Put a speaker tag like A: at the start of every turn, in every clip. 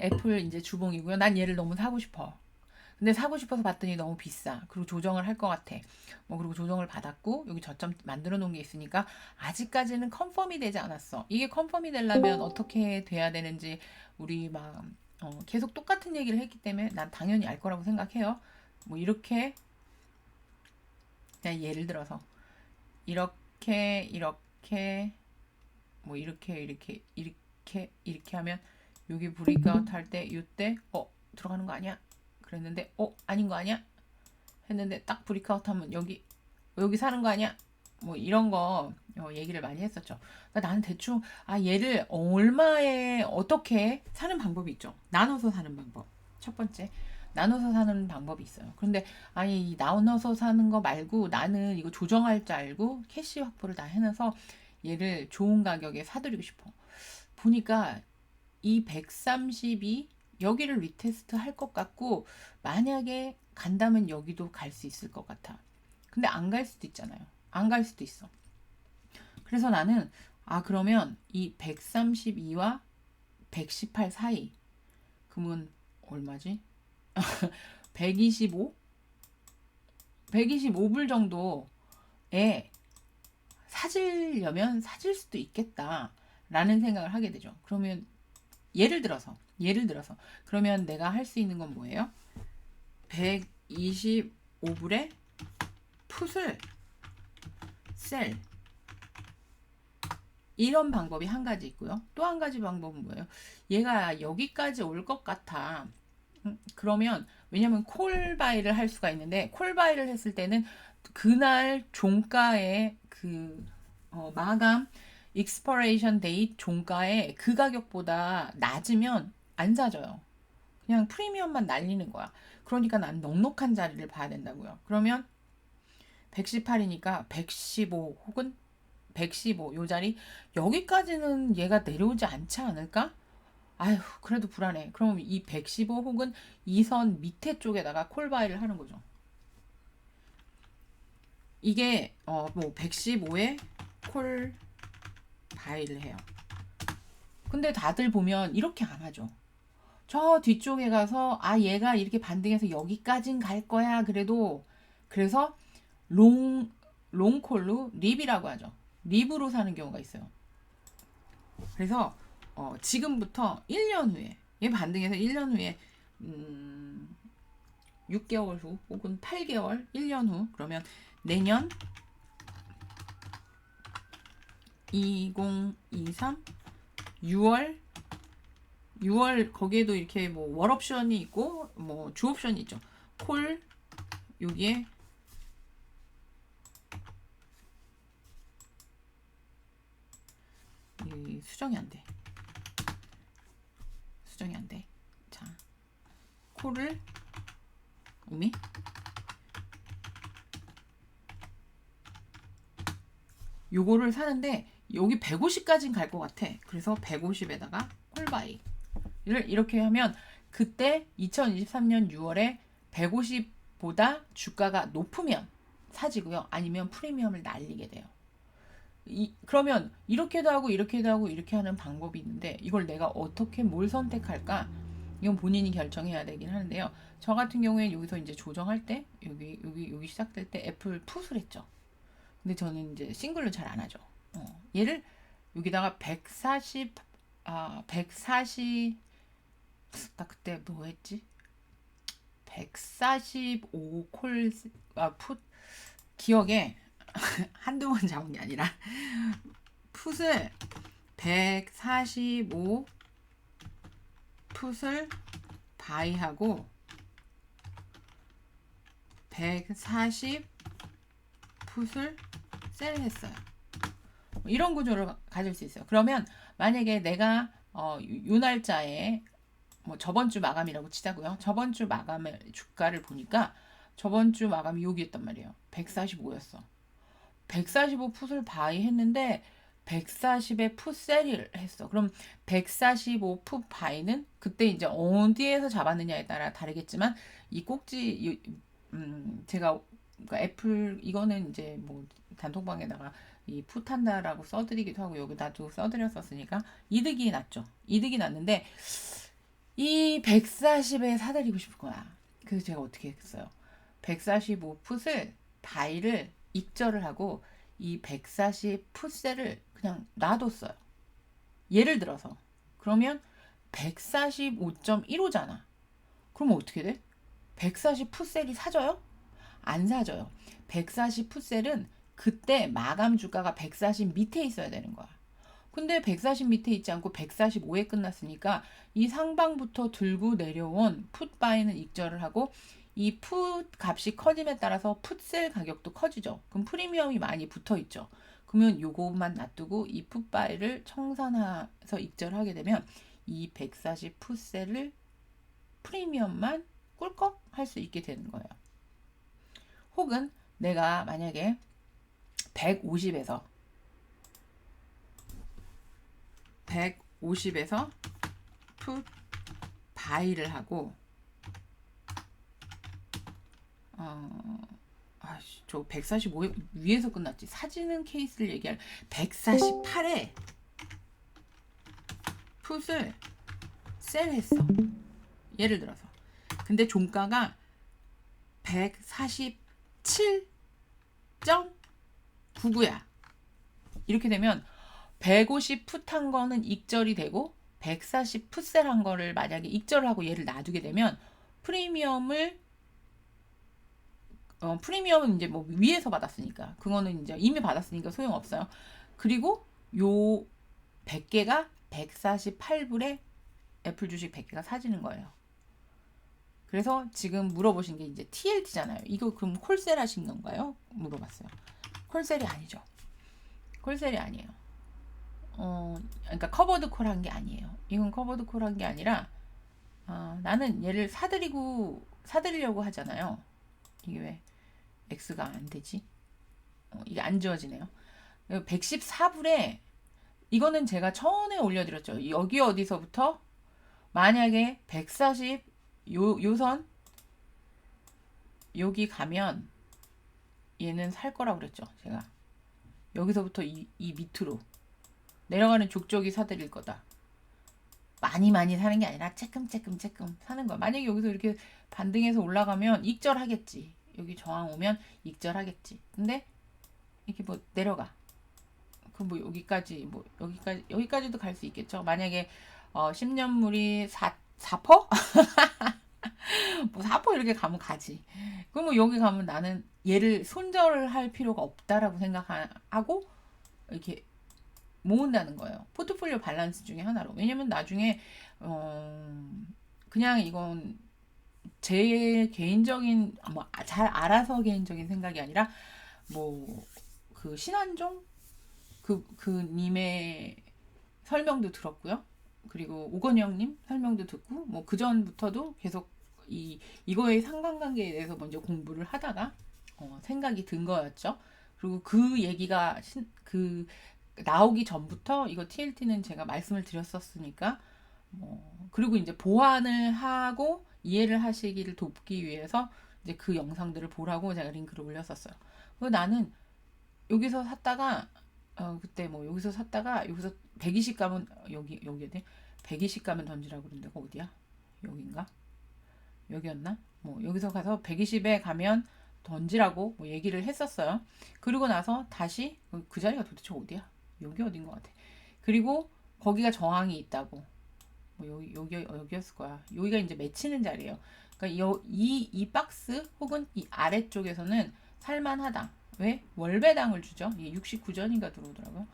A: 애플 이제 주봉이고요. 난 얘를 너무 사고 싶어. 근데 사고 싶어서 봤더니 너무 비싸. 그리고 조정을 할 것 같아. 뭐 그리고 조정을 받았고 여기 저점 만들어 놓은 게 있으니까 아직까지는 컨펌이 되지 않았어. 이게 컨펌이 되려면 어떻게 돼야 되는지 우리 막 계속 똑같은 얘기를 했기 때문에 난 당연히 알 거라고 생각해요. 뭐 이렇게 그냥 예를 들어서 이렇게 뭐 이렇게 하면 여기 브레이크아웃 할 때 이때 들어가는 거 아니야? 그랬는데 아닌 거 아니야? 했는데 딱 브레이크아웃 하면 여기 사는 거 아니야? 뭐 이런 거 얘기를 많이 했었죠. 그러니까 나는 대충 얘를 얼마에 어떻게 사는 방법이 있죠. 나눠서 사는 방법. 첫 번째. 나눠서 사는 방법이 있어요. 그런데 이 나눠서 사는 거 말고 나는 이거 조정할 줄 알고 캐시 확보를 다 해놔서 얘를 좋은 가격에 사드리고 싶어. 보니까 이 132 여기를 리테스트 할 것 같고 만약에 간다면 여기도 갈 수 있을 것 같아. 근데 안 갈 수도 있잖아요. 안 갈 수도 있어. 그래서 나는 그러면 이 132와 118 사이 그러면 얼마지? 125? 125불 정도에 사지려면 사질 수도 있겠다 라는 생각을 하게 되죠. 그러면 예를 들어서 그러면 내가 할 수 있는 건 뭐예요? 125불에 풋을 셀 이런 방법이 한 가지 있고요. 또 한 가지 방법은 뭐예요? 얘가 여기까지 올 것 같아. 그러면 왜냐면 콜바이를 할 수가 있는데 콜바이를 했을 때는 그날 종가의 그 마감 익스퍼레이션 데이트 종가에 그 가격보다 낮으면 안 사줘요. 그냥 프리미엄만 날리는 거야. 그러니까 난 넉넉한 자리를 봐야 된다고요. 그러면 118이니까 115 혹은 115 요 자리 여기까지는 얘가 내려오지 않지 않을까? 아휴 그래도 불안해. 그럼 이 115 혹은 이 선 밑에 쪽에다가 콜바이를 하는 거죠. 이게 뭐 115에 콜바이를 해요. 근데 다들 보면 이렇게 안 하죠. 저 뒤쪽에 가서 얘가 이렇게 반등해서 여기까진 갈 거야. 그래서 롱콜로 립이라고 하죠. 립으로 사는 경우가 있어요. 그래서 지금부터 1년 후에 얘 반등해서 1년 후에 6개월 후 혹은 8개월 1년 후 그러면 내년 2023 6월 거기에도 이렇게 뭐 월옵션이 있고 뭐 주옵션이 있죠. 콜 여기에 수정이 안 돼. 자, 콜을 우미 요거를 사는데 여기 150까지는 갈 것 같아. 그래서 150에다가 콜바이를 이렇게 하면 그때 2023년 6월에 150보다 주가가 높으면 사지고요. 아니면 프리미엄을 날리게 돼요. 그러면 이렇게도 하고 이렇게도 하고 이렇게 하는 방법이 있는데 이걸 내가 어떻게 뭘 선택할까? 이건 본인이 결정해야 되긴 하는데요. 저 같은 경우에 여기서 이제 조정할 때 여기 시작될 때 애플 풋을 했죠. 근데 저는 이제 싱글로 잘 안 하죠. 얘를 여기다가 140 나 그때 뭐 했지? 145콜 풋 기억에 한두 번 잡은 게 아니라 풋을 145 풋을 바이하고 140 풋을 셀했어요. 이런 구조를 가질 수 있어요. 그러면 만약에 내가 요 날짜에 뭐 저번 주 마감이라고 치자고요. 저번 주 마감의 주가를 보니까 저번 주 마감이 여기였단 말이에요. 145였어. 145 풋을 바이 했는데 140에 풋 셀을 했어. 그럼 145 풋 바이는 그때 이제 어디에서 잡았느냐에 따라 다르겠지만 이 꼭지 제가 그러니까 애플 이거는 이제 뭐 단톡방에다가 이 풋한다라고 써드리기도 하고 여기다도 써드렸었으니까 이득이 났죠. 이득이 났는데 이 140에 사들이고 싶은 거야. 그래서 제가 어떻게 했어요? 145풋을 바이를 익절을 하고 이 140풋셀을 그냥 놔뒀어요. 예를 들어서 그러면 145.15잖아. 그러면 어떻게 돼? 140풋셀이 사져요? 안 사져요. 140풋셀은 그때 마감 주가가 140 밑에 있어야 되는 거야. 근데 140 밑에 있지 않고 145에 끝났으니까 이 상방부터 들고 내려온 풋바이는 익절을 하고 이 풋 값이 커짐에 따라서 풋셀 가격도 커지죠. 그럼 프리미엄이 많이 붙어 있죠. 그러면 요것만 놔두고 이 풋바이를 청산해서 익절하게 되면 이 140 풋셀을 프리미엄만 꿀꺽 할 수 있게 되는 거예요. 혹은 내가 만약에 150에서 150에서 풋 바이를 하고 저 145에 위에서 끝났지. 사지는 케이스를 얘기할 148에 풋을 셀했어. 예를 들어서. 근데 종가가 147.99야. 이렇게 되면 150 풋 한 거는 익절이 되고 140 풋셀 한 거를 만약에 익절을 하고 얘를 놔두게 되면 프리미엄은 이제 뭐 위에서 받았으니까 그거는 이제 이미 받았으니까 소용없어요. 그리고 요 100개가 148불에 애플 주식 100개가 사지는 거예요. 그래서 지금 물어보신 게 이제 TLT잖아요. 이거 그럼 콜셀 하신 건가요? 물어봤어요. 콜셀이 아니죠. 콜셀이 아니에요. 그러니까 커버드 콜 한 게 아니에요. 이건 커버드 콜 한 게 아니라 나는 얘를 사드리려고 하잖아요. 이게 왜 X가 안 되지? 이게 안 지워지네요. 114불에 이거는 제가 전에 올려드렸죠. 여기 어디서부터 만약에 140 요선 여기 가면 얘는 살 거라고 그랬죠. 제가 여기서부터 이 밑으로 내려가는 족족이 사드릴 거다. 많이 사는 게 아니라 쬐끔 사는 거야. 만약에 여기서 이렇게 반등해서 올라가면 익절하겠지. 여기 저항 오면 익절하겠지. 근데 이렇게 뭐 내려가. 그럼 뭐 여기까지도 갈 수 있겠죠. 만약에 10년물이 4%? 뭐 4% 이렇게 가면 가지. 그럼 뭐 여기 가면 나는 얘를 손절할 필요가 없다라고 생각하고 이렇게 모은다는 거예요. 포트폴리오 밸런스 중에 하나로. 왜냐면 나중에 그냥 이건 제 개인적인 뭐 잘 알아서 개인적인 생각이 아니라 뭐 그 신한종 그 님의 설명도 들었고요. 그리고 오건영님 설명도 듣고 뭐 그 전부터도 계속 이거의 상관관계에 대해서 먼저 공부를 하다가 생각이 든 거였죠. 그리고 그 얘기가 나오기 전부터 이거 TLT는 제가 말씀을 드렸었으니까 그리고 이제 보완을 하고 이해를 하시기를 돕기 위해서 이제 그 영상들을 보라고 제가 링크를 올렸었어요. 나는 여기서 샀다가 그때 뭐 여기서 샀다가 여기서 120 가면 여기 어디 120 가면 던지라고 그런 데가 어디야? 여긴가? 여기였나? 뭐 여기서 가서 120에 가면 던지라고 뭐 얘기를 했었어요. 그리고 나서 다시 그 자리가 도대체 어디야? 여기 어딘 것 같아. 그리고 거기가 저항이 있다고. 뭐 여기였을 거야. 여기가 이제 맺히는 자리예요. 그러니까 이 박스 혹은 이 아래쪽에서는 살만하다. 왜? 월배당을 주죠. 이게 69전인가 들어오더라고요.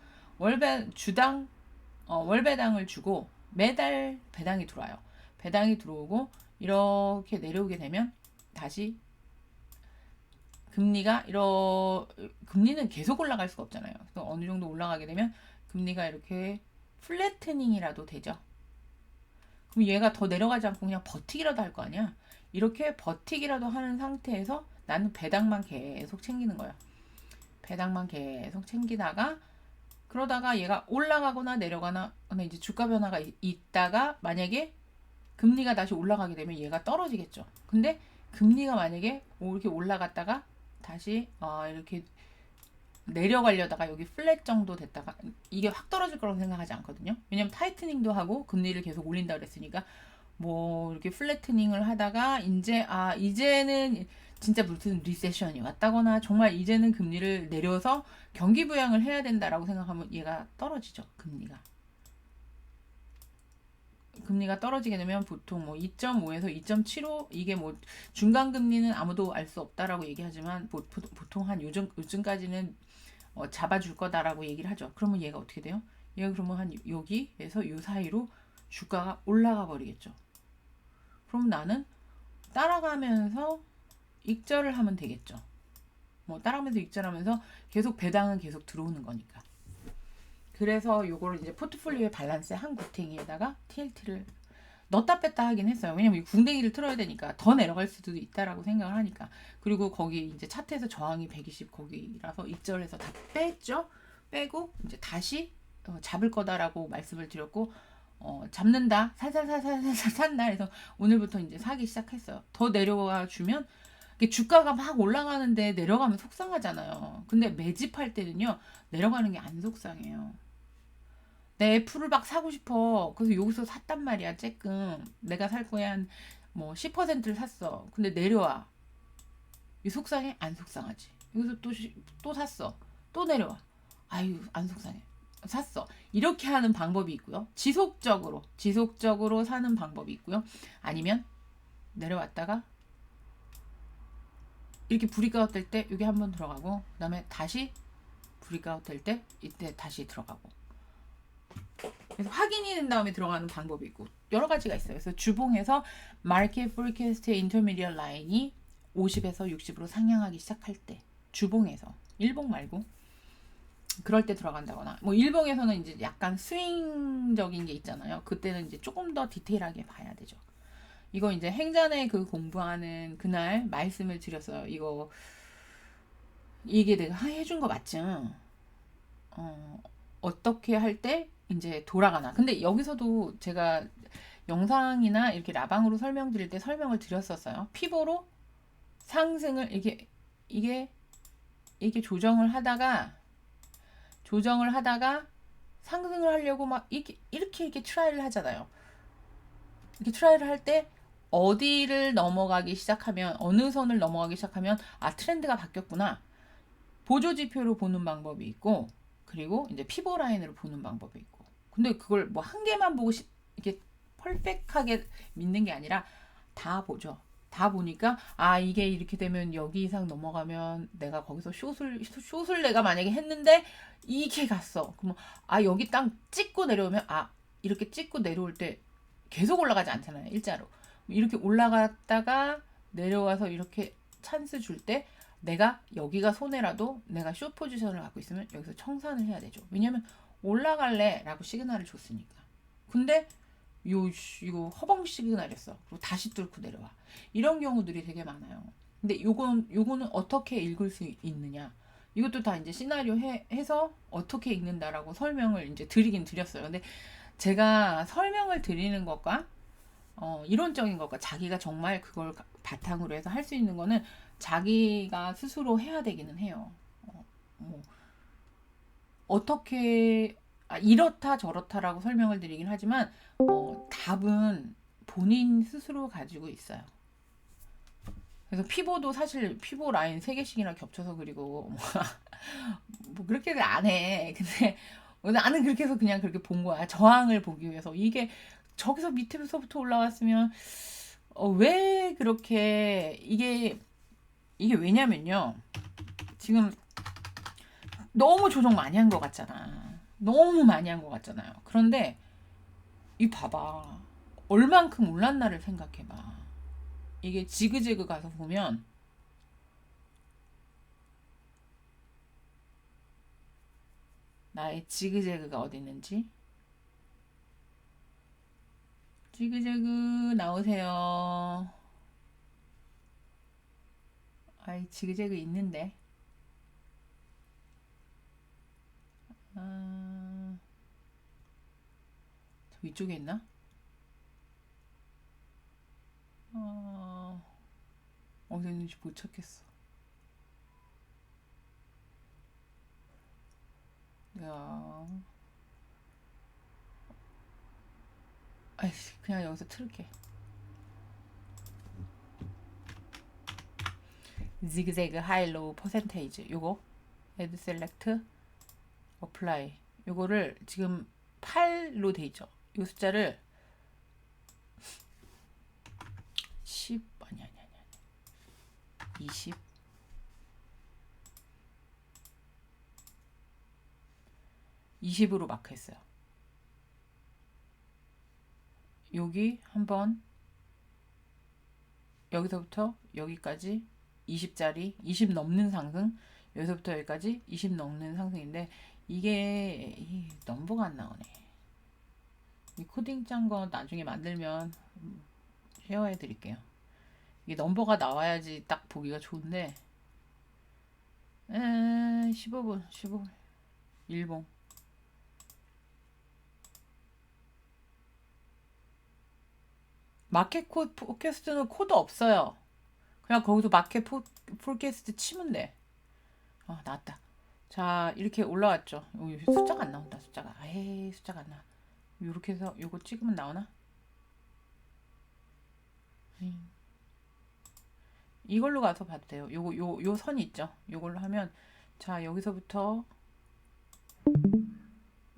A: 월배당을 주고 매달 배당이 들어와요. 배당이 들어오고 이렇게 내려오게 되면 다시 금리는 계속 올라갈 수가 없잖아요. 그래서 어느 정도 올라가게 되면 금리가 이렇게 플래트닝이라도 되죠. 그럼 얘가 더 내려가지 않고 그냥 버티기라도 할 거 아니야. 이렇게 버티기라도 하는 상태에서 나는 배당만 계속 챙기는 거야. 배당만 계속 챙기다가 그러다가 얘가 올라가거나 내려가나 이제 주가 변화가 있다가 만약에 금리가 다시 올라가게 되면 얘가 떨어지겠죠. 근데 금리가 만약에 이렇게 올라갔다가 다시 이렇게 내려가려다가 여기 플랫 정도 됐다가 이게 확 떨어질 거라고 생각하지 않거든요. 왜냐면 타이트닝도 하고 금리를 계속 올린다 그랬으니까 뭐 이렇게 플래트닝을 하다가 이제는 진짜 무슨 리세션이 왔다거나 정말 이제는 금리를 내려서 경기 부양을 해야 된다라고 생각하면 얘가 떨어지죠. 금리가 떨어지게 되면 보통 뭐 2.5에서 2.75 이게 뭐 중간 금리는 아무도 알 수 없다라고 얘기하지만 보통 한 요즘까지는 잡아줄 거다라고 얘기를 하죠. 그러면 얘가 어떻게 돼요? 얘가 그러면 한 여기에서 요 사이로 주가가 올라가 버리겠죠. 그럼 나는 따라가면서 익절을 하면 되겠죠. 뭐 따라가면서 익절하면서 계속 배당은 계속 들어오는 거니까. 그래서 요거를 이제 포트폴리오의 밸런스의 한 구탱이에다가 TLT를 넣었다 뺐다 하긴 했어요. 왜냐면 이 궁뎅이를 틀어야 되니까 더 내려갈 수도 있다라고 생각을 하니까. 그리고 거기 이제 차트에서 저항이 120 거기라서 익절해서 다 뺐죠. 빼고 이제 다시 잡을 거다라고 말씀을 드렸고 잡는다 살살살살살살 산다 해서 오늘부터 이제 사기 시작했어요. 더 내려와 주면 주가가 막 올라가는데 내려가면 속상하잖아요. 근데 매집할 때는요 내려가는 게 안 속상해요. 내 애플을 막 사고 싶어. 그래서 여기서 샀단 말이야. 쬐끔 내가 살 거야 한 뭐 10%를 샀어. 근데 내려와. 이 속상해? 안 속상하지. 여기서 또 샀어. 또 내려와. 아유 안 속상해. 샀어. 이렇게 하는 방법이 있고요. 지속적으로 사는 방법이 있고요. 아니면 내려왔다가 이렇게 브리크아웃 될 때 여기 한번 들어가고 그다음에 다시 브리크아웃 될 때 이때 다시 들어가고 그래서 확인이 된 다음에 들어가는 방법이 있고 여러 가지가 있어요. 그래서 주봉에서 마켓 포리캐스트의 인터미디얼 라인이 50에서 60으로 상향하기 시작할 때 주봉에서 일봉 말고 그럴 때 들어간다거나 뭐 일봉에서는 이제 약간 스윙적인 게 있잖아요. 그때는 이제 조금 더 디테일하게 봐야 되죠. 이거 이제 행전에 그 공부하는 그날 말씀을 드렸어요. 이게 내가 해준 거 맞죠? 어떻게 할 때 이제 돌아가나. 근데 여기서도 제가 영상이나 이렇게 라방으로 설명드릴 때 설명을 드렸었어요. 피보로 상승을 이게 조정을 하다가 상승을 하려고 막 이렇게 트라이를 하잖아요. 이렇게 트라이를 할 때 어디를 넘어가기 시작하면 어느 선을 넘어가기 시작하면 트렌드가 바뀌었구나. 보조 지표로 보는 방법이 있고 그리고 이제 피보 라인으로 보는 방법이 있고. 근데 그걸 뭐 한 개만 보고 이렇게 펄펙하게 믿는 게 아니라 다 보죠. 다 보니까 이게 이렇게 되면 여기 이상 넘어가면 내가 거기서 숏을 내가 만약에 했는데 이게 갔어. 그러면 여기 땅 찍고 내려오면 이렇게 찍고 내려올 때 계속 올라가지 않잖아요. 일자로. 이렇게 올라갔다가 내려와서 이렇게 찬스 줄 때 내가 여기가 손해라도 내가 숏 포지션을 갖고 있으면 여기서 청산을 해야 되죠. 왜냐면 올라갈래 라고 시그널을 줬으니까. 근데 이거 허벙 시그널이었어. 그리고 다시 뚫고 내려와. 이런 경우들이 되게 많아요. 근데 요거는 어떻게 읽을 수 있느냐. 이것도 다 이제 시나리오 해서 어떻게 읽는다라고 설명을 이제 드리긴 드렸어요. 근데 제가 설명을 드리는 것과 이론적인 것과 자기가 정말 그걸 바탕으로 해서 할 수 있는 거는 자기가 스스로 해야 되기는 해요. 뭐 어떻게 이렇다 저렇다라고 설명을 드리긴 하지만 답은 본인 스스로 가지고 있어요. 그래서 피보도 사실 피보 라인 3개씩이나 겹쳐서 그리고 뭐 그렇게는 안 해. 근데 나는 그렇게 해서 그냥 그렇게 본 거야. 저항을 보기 위해서. 이게 저기서 밑에서부터 올라왔으면 왜 그렇게 이게 왜냐면요. 지금 너무 조정 많이 한 것 같잖아. 너무 많이 한 것 같잖아요. 그런데 이 봐봐. 얼만큼 올랐나를 생각해봐. 이게 지그재그 가서 보면 나의 지그재그가 어디 있는지 지그재그 나오세요. 지그재그 있는데 저 위쪽에 있나? 어디 있는지 못 찾겠어. 야, 그냥 여기서 틀게. 지그재그 하이로우 퍼센테이지 요거 애드 셀렉트 어플라이 요거를 지금 8로 돼 있죠. 요 숫자를 10 아니 20 20으로 마크했어요. 여기 한번 여기서부터 여기까지 20짜리 20 넘는 상승, 여기서부터 여기까지 20 넘는 상승인데 이게 이 넘버가 안 나오네. 이 코딩 짠 거 나중에 만들면 쉐어해 드릴게요. 이게 넘버가 나와야지 딱 보기가 좋은데 15분 15분 일봉 마켓 포캐스트는 코드 없어요. 그냥 거기서 마켓 포캐스트 치면 돼. 나왔다. 자, 이렇게 올라왔죠. 여기 숫자가 안 나온다. 숫자가. 에이, 숫자가 안 나. 이렇게 해서 요거 찍으면 나오나? 이걸로 가서 봐도 돼요. 요 선 있죠. 요걸로 하면 자, 여기서부터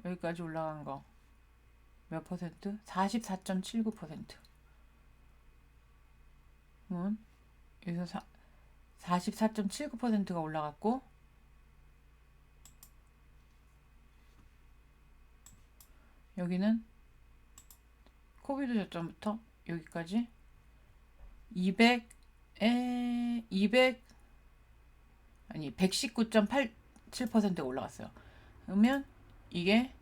A: 여기까지 올라간 거 몇 퍼센트? 44.79%. 여기서 44.79%가 올라갔고 여기는 코비드 저점부터 여기까지 119.87%가 올라갔어요. 그러면 이게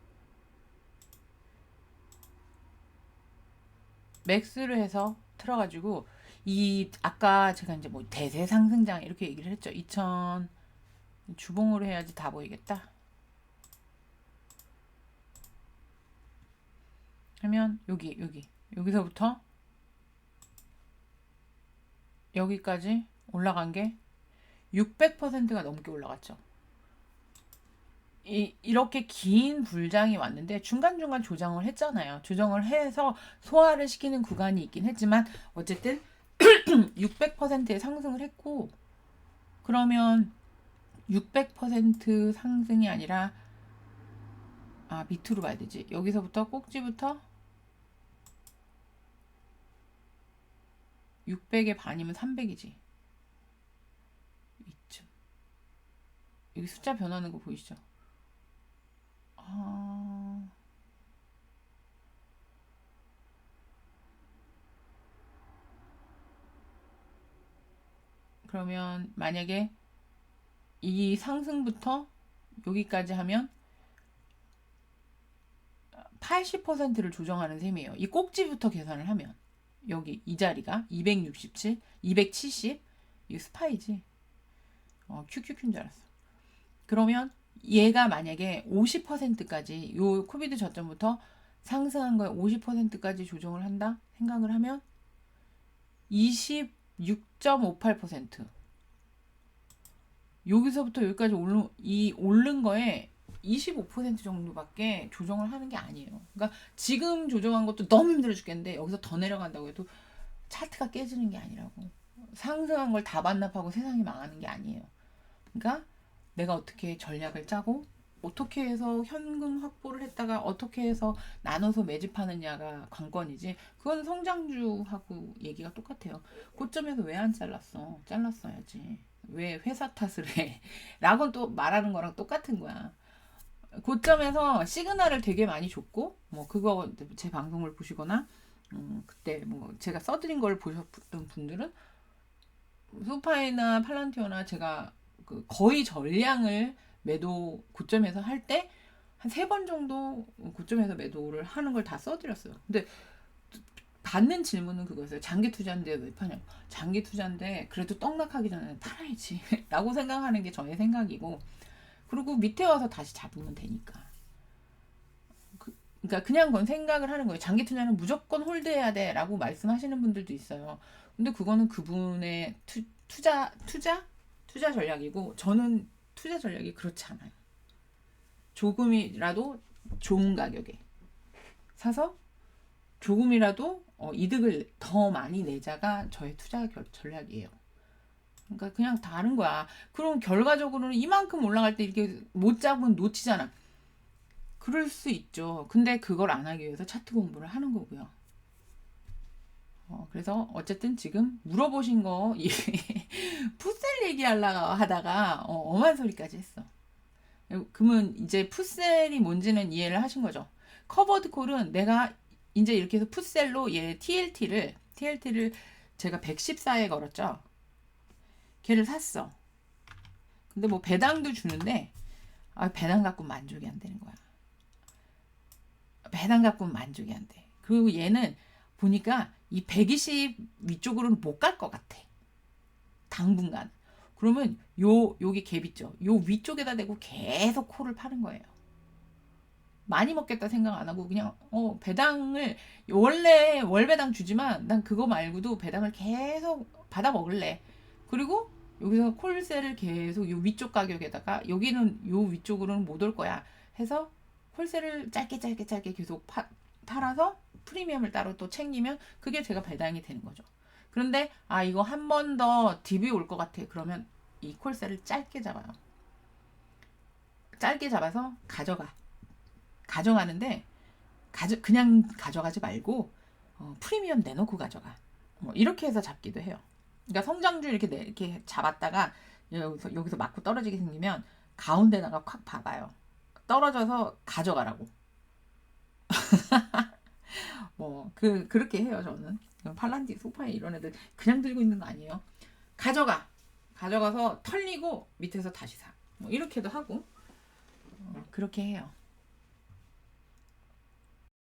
A: 맥스를 해서 틀어가지고 이 아까 제가 이제 뭐 대세 상승장 이렇게 얘기를 했죠. 2000 주봉으로 해야지 다 보이겠다. 하면 여기서부터 여기까지 올라간 게 600%가 넘게 올라갔죠. 이렇게 긴 불장이 왔는데 중간중간 조정을 했잖아요. 조정을 해서 소화를 시키는 구간이 있긴 했지만 어쨌든 600%의 상승을 했고 그러면 600% 상승이 아니라 밑으로 봐야 되지. 여기서부터 꼭지부터 600의 반이면 300이지. 이쯤. 여기 숫자 변하는 거 보이시죠? 그러면 만약에 이 상승부터 여기까지 하면 80%를 조정하는 셈이에요. 이 꼭지부터 계산을 하면 여기 이 자리가 267, 270 이 스파이지. QQQ인 줄 알았어. 그러면 얘가 만약에 50%까지 요 코비드 저점부터 상승한 거에 50%까지 조정을 한다 생각을 하면 26.58% 여기서부터 여기까지 오른 거에 25% 정도밖에 조정을 하는 게 아니에요. 그러니까 지금 조정한 것도 너무 힘들어 죽겠는데 여기서 더 내려간다고 해도 차트가 깨지는 게 아니라고. 상승한 걸 다 반납하고 세상이 망하는 게 아니에요. 그러니까 내가 어떻게 전략을 짜고 어떻게 해서 현금 확보를 했다가 어떻게 해서 나눠서 매집하느냐가 관건이지. 그건 성장주하고 얘기가 똑같아요. 고점에서 왜 안 잘랐어? 잘랐어야지. 왜 회사 탓을 해? 라고 또 말하는 거랑 똑같은 거야. 고점에서 시그널을 되게 많이 줬고 뭐 그거 제 방송을 보시거나 그때 뭐 제가 써드린 걸 보셨던 분들은 소파이나 팔란티오나 제가 그 거의 전량을 매도 고점에서 할 때 한 3번 정도 고점에서 매도를 하는 걸 다 써드렸어요. 근데 받는 질문은 그거였어요. 장기 투자인데 왜 파냐고. 장기 투자인데 그래도 떡락하기 전에 팔아야지 라고 생각하는 게 저의 생각이고 그리고 밑에 와서 다시 잡으면 되니까. 그러니까 그냥 그건 생각을 하는 거예요. 장기 투자는 무조건 홀드해야 돼 라고 말씀하시는 분들도 있어요. 근데 그거는 그분의 투자 전략이고 저는 투자 전략이 그렇지 않아요. 조금이라도 좋은 가격에 사서 조금이라도 이득을 더 많이 내자가 저의 투자 전략이에요. 그러니까 그냥 다른 거야. 그럼 결과적으로는 이만큼 올라갈 때 이렇게 못 잡으면 놓치잖아. 그럴 수 있죠. 근데 그걸 안 하기 위해서 차트 공부를 하는 거고요. 그래서 어쨌든 지금 물어보신 거 풋셀 얘기하려고 하다가 엄한 소리까지 했어. 그러면 이제 풋셀이 뭔지는 이해를 하신 거죠. 커버드 콜은 내가 이제 이렇게 해서 풋셀로 얘 TLT를 제가 114에 걸었죠. 걔를 샀어. 근데 뭐 배당도 주는데 배당 갖고 만족이 안 되는 거야. 배당 갖고 만족이 안 돼. 그리고 얘는 보니까 이 120 위쪽으로는 못 갈 것 같아. 당분간. 그러면 여기 갭 있죠. 요 위쪽에다 대고 계속 콜을 파는 거예요. 많이 먹겠다 생각 안 하고 그냥 배당을 원래 월배당 주지만 난 그거 말고도 배당을 계속 받아 먹을래. 그리고 여기서 콜셀을 계속 요 위쪽 가격에다가 여기는 요 위쪽으로는 못 올 거야 해서 콜셀을 짧게 계속 팔아서 프리미엄을 따로 또 챙기면 그게 제가 배당이 되는 거죠. 그런데 이거 한 번 더 딥이 올 것 같아. 그러면 이 콜셀을 짧게 잡아요. 짧게 잡아서 가져가는데 그냥 가져가지 말고 프리미엄 내놓고 가져가. 뭐 이렇게 해서 잡기도 해요. 그러니까 성장주 이렇게 잡았다가 여기서 맞고 떨어지게 생기면 가운데다가 콱 박아요. 떨어져서 가져가라고. 뭐 그렇게 해요 저는. 팔란티, 소파에 이런 애들 그냥 들고 있는 거 아니에요. 가져가서 털리고 밑에서 다시 사. 뭐 이렇게도 하고 그렇게 해요.